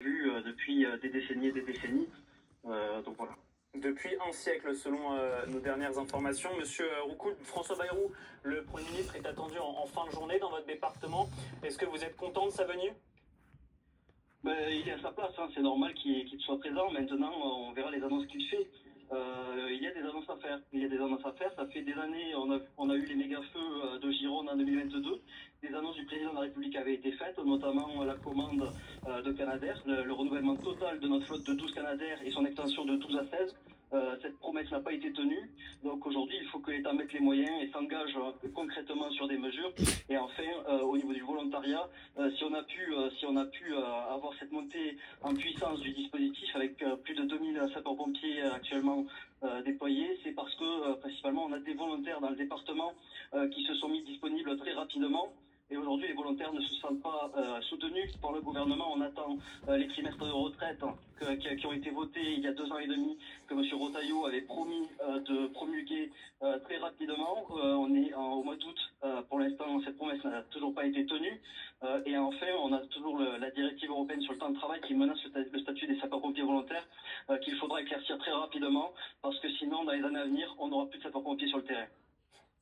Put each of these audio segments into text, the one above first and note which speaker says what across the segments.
Speaker 1: vu depuis des décennies et des décennies. Donc voilà.
Speaker 2: Depuis un siècle, selon nos dernières informations. Monsieur Roucoul, François Bayrou, le Premier ministre, est attendu en fin de journée dans votre département. Est-ce que vous êtes content de sa venue?
Speaker 1: Il est à sa place, hein. C'est normal qu'il soit présent. Maintenant, on verra les annonces qu'il fait. Il y a des annonces à faire. Il y a des annonces à faire. Ça fait des années, on a eu les méga-feux de Gironde en 2022. Des annonces du président de la République avaient été faites, notamment la commande de Canadair, le renouvellement total de notre flotte de 12 Canadair et son extension de 12 à 16. Cette promesse n'a pas été tenue. Donc aujourd'hui, il faut que l'État mette les moyens et s'engage concrètement sur des mesures. Et enfin, au niveau du volontariat, si on a pu avoir cette montée en puissance du dispositif avec plus de 2000 sapeurs-pompiers actuellement déployés, c'est parce que principalement on a des volontaires dans le département qui se sont mis disponibles très rapidement. Et aujourd'hui, les volontaires ne se sentent pas soutenus par le gouvernement. On attend les trimestres de retraite qui ont été votés il y a 2 ans et demi, que M. Rotaillot avait promis de promulguer très rapidement. On est au mois d'août. Pour l'instant, cette promesse n'a toujours pas été tenue. Et enfin, on a toujours la directive européenne sur le temps de travail qui menace le statut des sapeurs-pompiers volontaires, qu'il faudra éclaircir très rapidement, parce que sinon, dans les années à venir, on n'aura plus de sapeurs-pompiers sur le terrain.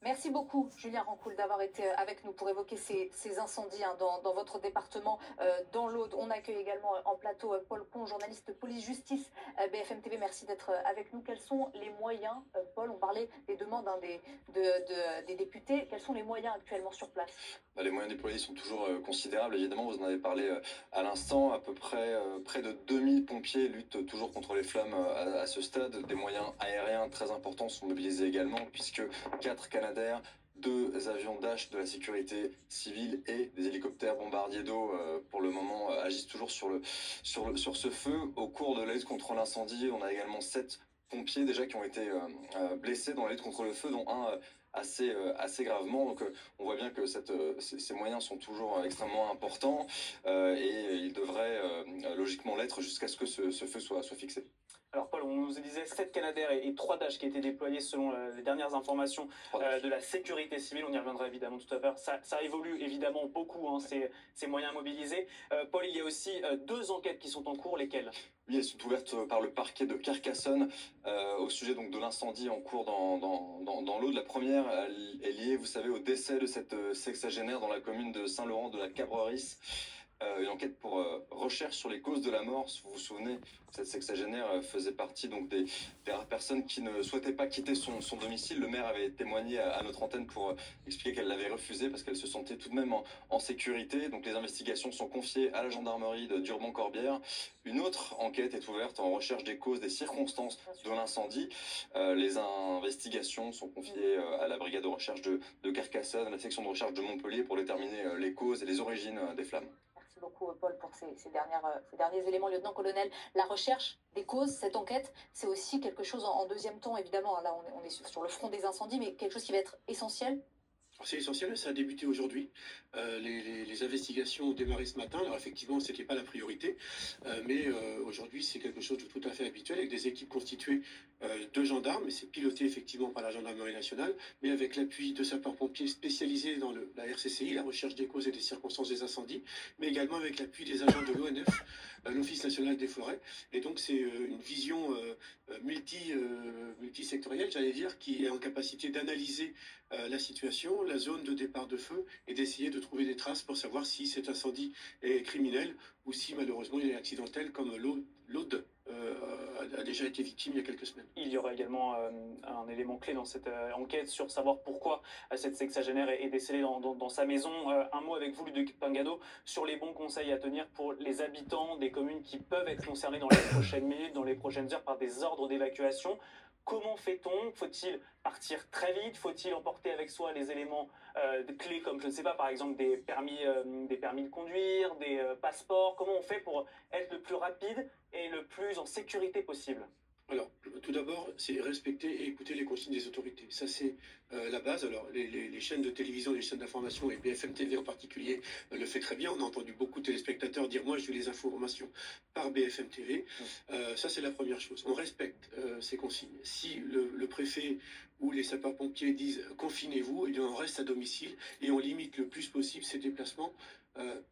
Speaker 3: Merci beaucoup, Julien Rancoul, d'avoir été avec nous pour évoquer ces incendies dans votre département, dans l'Aude. On accueille également en plateau Paul Pont, journaliste de police-justice BFM TV. Merci d'être avec nous. Quels sont les moyens, Paul? On parlait des demandes des députés. Quels sont les moyens actuellement sur place?
Speaker 4: Les moyens déployés sont toujours considérables, évidemment, vous en avez parlé à l'instant. À peu près près de 2000 pompiers luttent toujours contre les flammes à ce stade. Des moyens aériens très importants sont mobilisés également, puisque 4 Canadair, 2 avions Dash de la sécurité civile et des hélicoptères bombardiers d'eau pour le moment agissent toujours sur ce feu. Au cours de la lutte contre l'incendie, on a également 7 pompiers déjà qui ont été blessés dans la lutte contre le feu, dont un assez gravement. Donc on voit bien que ces moyens sont toujours extrêmement importants et ils devraient logiquement l'être jusqu'à ce que ce feu soit fixé.
Speaker 2: Alors Paul, on nous disait 7 Canadair et 3 Dash qui étaient déployés selon les dernières informations de la sécurité civile. On y reviendra évidemment tout à l'heure. Ça évolue évidemment beaucoup, hein, ces moyens mobilisés. Paul, il y a aussi 2 enquêtes qui sont en cours. Lesquelles?
Speaker 4: Oui, elles sont ouvertes par le parquet de Carcassonne au sujet donc de l'incendie en cours dans l'Aude. La première est liée, vous savez, au décès de cette sexagénaire dans la commune de Saint-Laurent de la Cabrerie. Une enquête pour recherche sur les causes de la mort. Si vous vous souvenez, cette sexagénaire faisait partie donc des personnes qui ne souhaitaient pas quitter son domicile. Le maire avait témoigné à notre antenne pour expliquer qu'elle l'avait refusé parce qu'elle se sentait tout de même en sécurité. Donc les investigations sont confiées à la gendarmerie d'Urban-Corbière. Une autre enquête est ouverte en recherche des causes, des circonstances de l'incendie. Les investigations sont confiées à la brigade de recherche de Carcassonne, à la section de recherche de Montpellier pour déterminer les causes et les origines des flammes.
Speaker 3: Merci beaucoup, Paul, pour ces derniers éléments, lieutenant-colonel. La recherche des causes, cette enquête, c'est aussi quelque chose en deuxième temps, évidemment. Là, on est sur le front des incendies, mais quelque chose qui va être essentiel.
Speaker 5: C'est essentiel, ça a débuté aujourd'hui. Les investigations ont démarré ce matin. Alors effectivement, ce n'était pas la priorité, mais aujourd'hui, c'est quelque chose de tout à fait habituel avec des équipes constituées de gendarmes, et c'est piloté effectivement par la gendarmerie nationale, mais avec l'appui de sapeurs-pompiers spécialisés dans la RCCI, la recherche des causes et des circonstances des incendies, mais également avec l'appui des agents de l'ONF, l'Office national des forêts. Et donc c'est une vision multisectorielle, j'allais dire, qui est en capacité d'analyser la situation, la zone de départ de feu, et d'essayer de trouver des traces pour savoir si cet incendie est criminel ou si malheureusement il est accidentel, comme l'Aude a déjà été victime il y a quelques semaines.
Speaker 2: Il y aura également un élément clé dans cette enquête sur savoir pourquoi cette sexagénaire est décédée dans sa maison. Un mot avec vous, Ludovic Pingado, sur les bons conseils à tenir pour les habitants des communes qui peuvent être concernés dans les prochaines minutes, dans les prochaines heures, par des ordres d'évacuation. Comment fait-on? Faut-il partir très vite? Faut-il emporter avec soi les éléments clés comme, je ne sais pas, par exemple des permis de conduire, des passeports? Comment on fait pour être le plus rapide et le plus en sécurité possible?
Speaker 5: Alors, tout d'abord, c'est respecter et écouter les consignes des autorités. Ça, c'est la base. Alors, les chaînes de télévision, les chaînes d'information, et BFM TV en particulier, le fait très bien. On a entendu beaucoup de téléspectateurs dire « moi, j'ai eu les informations par BFM TV ». Ça, c'est la première chose. On respecte ces consignes. Si le préfet ou les sapeurs-pompiers disent « confinez-vous », on reste à domicile et on limite le plus possible ces déplacements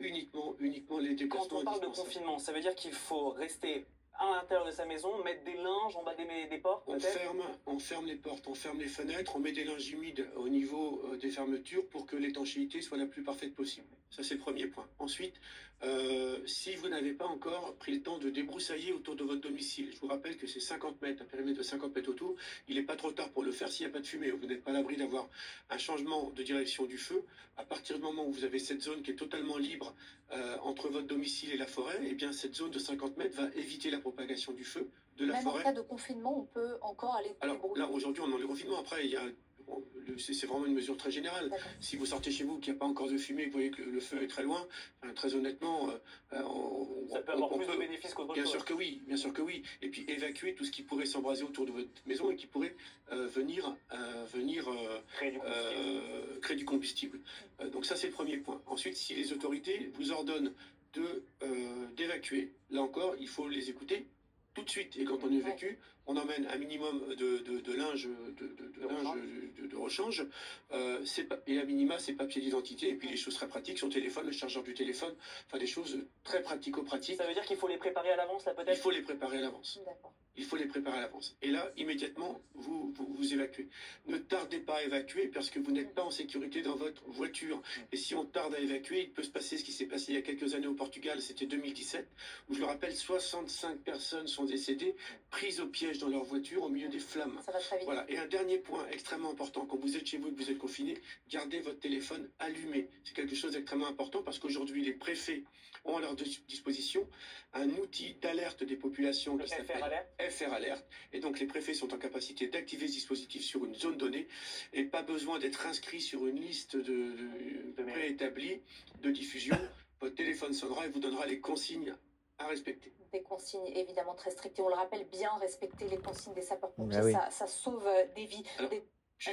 Speaker 5: uniquement les déplacements.
Speaker 2: Quand on parle de confinement, ça veut dire qu'il faut rester à l'intérieur de sa maison, mettre des linges en bas des portes,
Speaker 5: on ferme les portes, on ferme les fenêtres, on met des linges humides au niveau des fermetures pour que l'étanchéité soit la plus parfaite possible. Ça, c'est le premier point. Ensuite, si vous n'avez pas encore pris le temps de débroussailler autour de votre domicile, je vous rappelle que c'est 50 mètres, un périmètre de 50 mètres autour, il n'est pas trop tard pour le faire s'il n'y a pas de fumée. Vous n'êtes pas à l'abri d'avoir un changement de direction du feu. À partir du moment où vous avez cette zone qui est totalement libre entre votre domicile et la forêt, eh bien cette zone de 50 mètres va éviter la propagation du feu de la forêt.
Speaker 3: Même en cas de confinement, on peut encore aller...
Speaker 5: Alors là, aujourd'hui, on est dans le confinement. Après, c'est vraiment une mesure très générale. Si vous sortez chez vous, qu'il n'y a pas encore de fumée, que vous voyez que le feu est très loin, très honnêtement...
Speaker 2: ça peut avoir plus de bénéfices qu'autre chose.
Speaker 5: Bien sûr que oui, bien sûr que oui. Et puis évacuer tout ce qui pourrait s'embraser autour de votre maison et qui pourrait venir créer du combustible. Donc ça, c'est le premier point. Ensuite, si les autorités vous ordonnent d'évacuer, là encore, il faut les écouter tout de suite. Et quand on évacue, on emmène un minimum de linge de rechange, et à minima ses papiers d'identité, et puis les choses très pratiques, son téléphone, le chargeur du téléphone, enfin des choses très pratico-pratiques.
Speaker 2: Ça veut dire qu'il faut les préparer à l'avance, là, peut-être?
Speaker 5: Il faut les préparer à l'avance. Il faut les préparer à l'avance. Et là, immédiatement, vous évacuez. Ne tardez pas à évacuer parce que vous n'êtes pas en sécurité dans votre voiture. Et si on tarde à évacuer, il peut se passer ce qui s'est passé il y a quelques années au Portugal, c'était 2017, où je le rappelle, 65 personnes sont décédées, prises au piège dans leur voiture au milieu des flammes.
Speaker 3: Ça va très vite.
Speaker 5: Voilà. Et un dernier point extrêmement important, quand vous êtes chez vous et que vous êtes confiné, gardez votre téléphone allumé. C'est quelque chose d'extrêmement important parce qu'aujourd'hui, les préfets ont à leur disposition un outil d'alerte des populations qui s'appelle FR Alert. Et donc les préfets sont en capacité d'activer ce dispositif sur une zone donnée et pas besoin d'être inscrit sur une liste préétablie de diffusion. Votre téléphone sonnera et vous donnera les consignes à respecter.
Speaker 3: Des consignes évidemment très strictes. Et on le rappelle, bien respecter les consignes des sapeurs-pompiers, ça sauve des vies.
Speaker 5: Alors,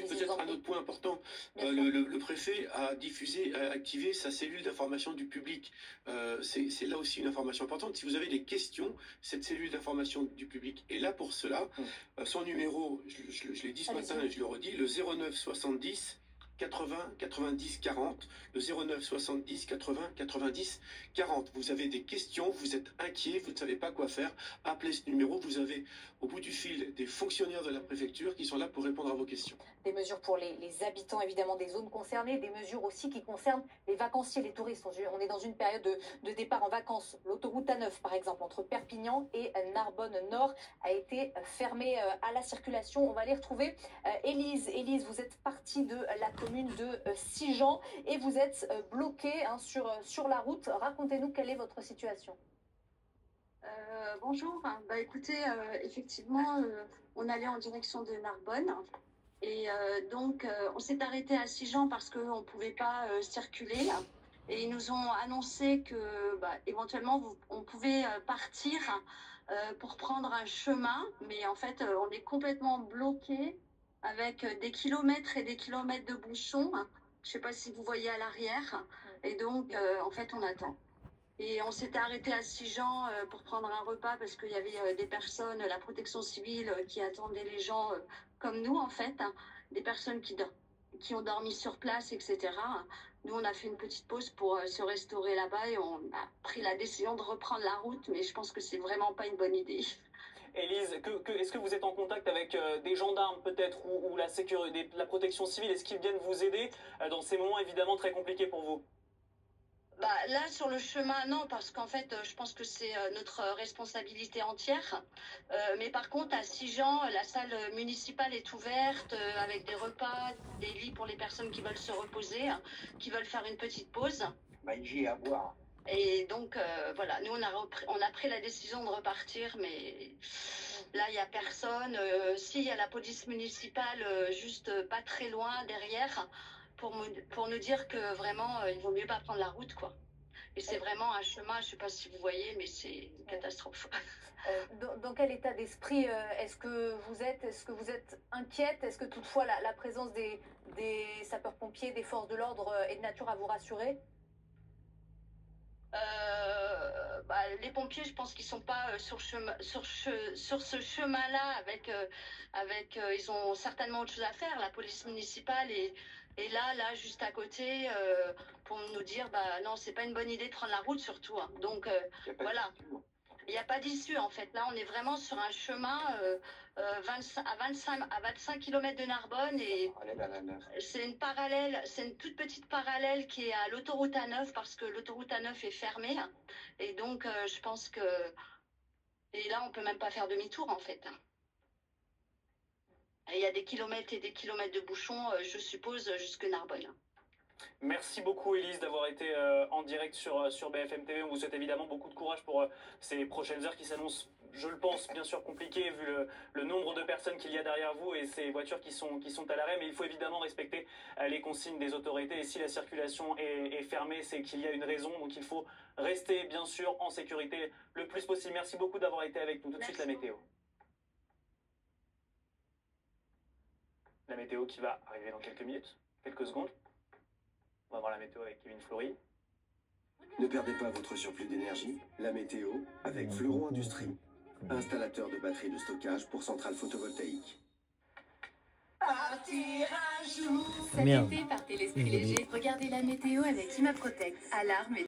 Speaker 5: peut-être un autre point important, le préfet a activé sa cellule d'information du public. C'est là aussi une information importante. Si vous avez des questions, cette cellule d'information du public est là pour cela. Son numéro, je l'ai dit ce matin et je le redis, le 09 70 80 90 40, le 09 70 80 90 40. Vous avez des questions, vous êtes inquiet, vous ne savez pas quoi faire, appelez ce numéro. Vous avez au bout du fil des fonctionnaires de la préfecture qui sont là pour répondre à vos questions.
Speaker 3: Des mesures pour les habitants évidemment des zones concernées, des mesures aussi qui concernent les vacanciers, les touristes. On est dans une période de départ en vacances. L'autoroute A9 par exemple entre Perpignan et Narbonne Nord a été fermée à la circulation. On va les retrouver. Élise, vous êtes partie de la commune de Sigean et vous êtes bloquée sur la route. Racontez-nous quelle est votre situation.
Speaker 6: Bonjour, écoutez, effectivement, on allait en direction de Narbonne et donc on s'est arrêté à Sigean parce qu'on ne pouvait pas circuler et ils nous ont annoncé que éventuellement on pouvait partir pour prendre un chemin, mais en fait on est complètement bloqué avec des kilomètres et des kilomètres de bouchons. Je ne sais pas si vous voyez à l'arrière et donc en fait on attend. Et on s'était arrêté à Sigean pour prendre un repas parce qu'il y avait des personnes, la protection civile, qui attendaient les gens comme nous, en fait, des personnes qui ont dormi sur place, etc. Nous, on a fait une petite pause pour se restaurer là-bas et on a pris la décision de reprendre la route, mais je pense que c'est vraiment pas une bonne idée.
Speaker 2: Élise, est-ce que vous êtes en contact avec des gendarmes peut-être ou la sécurité, la protection civile? Est-ce qu'ils viennent vous aider dans ces moments évidemment très compliqués pour vous?
Speaker 6: Là, sur le chemin, non, parce qu'en fait, je pense que c'est notre responsabilité entière. Mais par contre, à Sigean, la salle municipale est ouverte avec des repas, des lits pour les personnes qui veulent se reposer, qui veulent faire une petite pause.
Speaker 7: J'ai à boire.
Speaker 6: Et donc, voilà, nous, on a pris la décision de repartir, mais là, il n'y a personne. Si, il y a la police municipale juste pas très loin derrière, pour nous dire que vraiment, il vaut mieux pas prendre la route, quoi. Et c'est vraiment un chemin, je sais pas si vous voyez, mais c'est une catastrophe.
Speaker 3: Dans quel état d'esprit est-ce que vous êtes inquiète? Est-ce que toutefois la présence des sapeurs-pompiers, des forces de l'ordre est de nature à vous rassurer?
Speaker 6: Les pompiers, je pense qu'ils sont pas sur ce chemin-là avec ils ont certainement autre chose à faire. La police municipale Et là, juste à côté, pour nous dire, bah non, c'est pas une bonne idée de prendre la route surtout, hein. Donc voilà. Il n'y a pas d'issue en fait. Là, on est vraiment sur un chemin à 25 km de Narbonne et c'est une toute petite parallèle qui est à l'autoroute A9 parce que l'autoroute A9 est fermée. Et donc, je pense que. Et là, on peut même pas faire demi-tour en fait. Et il y a des kilomètres et des kilomètres de bouchons, je suppose, jusque Narbonne.
Speaker 2: Merci beaucoup Élise d'avoir été en direct sur BFM TV. On vous souhaite évidemment beaucoup de courage pour ces prochaines heures qui s'annoncent, je le pense, bien sûr compliquées vu le nombre de personnes qu'il y a derrière vous et ces voitures qui sont à l'arrêt. Mais il faut évidemment respecter les consignes des autorités. Et si la circulation est fermée, c'est qu'il y a une raison. Donc il faut rester bien sûr en sécurité le plus possible. Merci beaucoup d'avoir été avec nous. Tout de suite la météo. La météo qui va arriver dans quelques minutes, quelques secondes. On va voir la météo avec Kevin Flory.
Speaker 7: Ne perdez pas votre surplus d'énergie. La météo avec Fleuron Industrie, installateur de batteries de stockage pour centrales photovoltaïques.
Speaker 8: Cet été, partez l'esprit léger. Regardez la météo avec Climaprotect. Alarme et